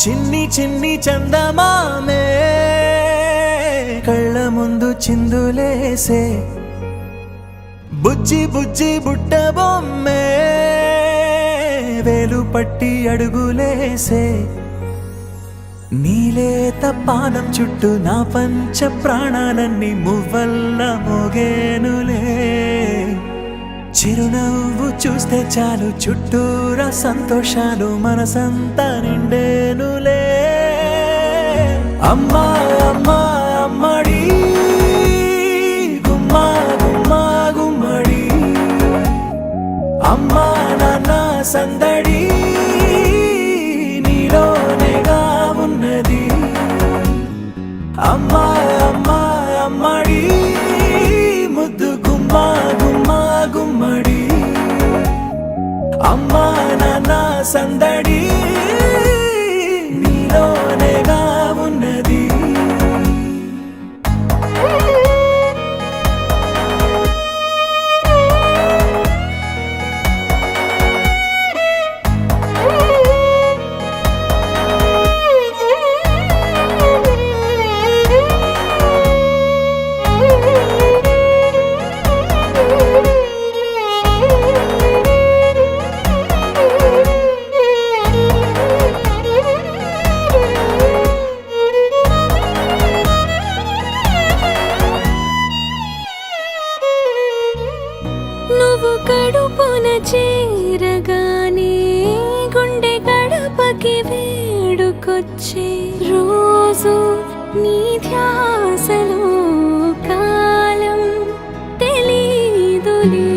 చిన్ని చిన్ని చందమామే కళ్ళ ముందు చిందులేసే బుజ్జి బుజ్జి బుట్ట బొమ్మే వేలు పట్టి అడుగులేసే నీలేత పానం చుట్టూ నా పంచ ప్రాణాలన్నీ మువ్వల్ల మోగేనులే చిరునవ్వు చూస్తే చాలు చుట్టూరా సంతోషాలు మనసంతా నిండేనులే అమ్మా అమ్మా అమ్మడి గుమ్మా గుమ్మా గుమ్మడి అమ్మా నాన్న సందడి నీలోనేగా ఉన్నది అమ్మా అమ్మా అమ్మడి ముద్దు గుమ్మా గుమ్మా గుమ్మడి అమ్మా నాన్న సందడి నీలోనేగా ఉన్నది నువ్వు కడుపున చేరగానే గుండె గడపకి వేడుకొచ్చే రోజు నీ ధ్యాసలో కాలం తెలీదులే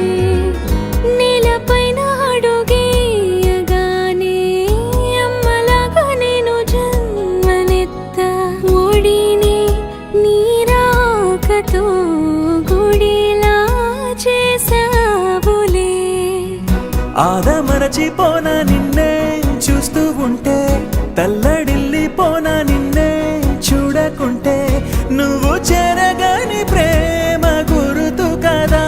నేలపైన అడుగేయగానే అమ్మలాగా నేను జన్మనెత్త ఒడిని నీ రాకతో గుడిలా చేసావులే ఆదమరచిపోనా నిన్నే చూస్తూ ఉంటే తల్లడిల్లిపోనా నిన్నే చూడకుంటే నువ్వు చెరగని ప్రేమ గురుతు కదా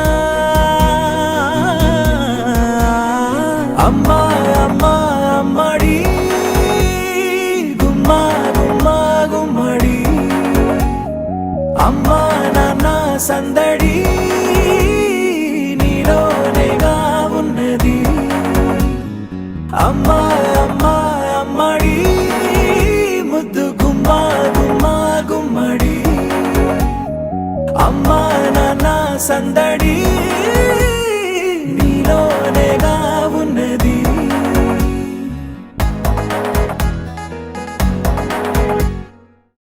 అమ్మా అమ్మా అమ్మడి గుమ్మా గుమ్మా గుమ్మడి అమ్మా నాన్న సందడి నీలోనేగా ఉన్నది అమ్మా అమ్మా అమ్మడి ముద్దు గుమ్మా గుమ్మా గుమ్మడి అమ్మా నాన్న సందడి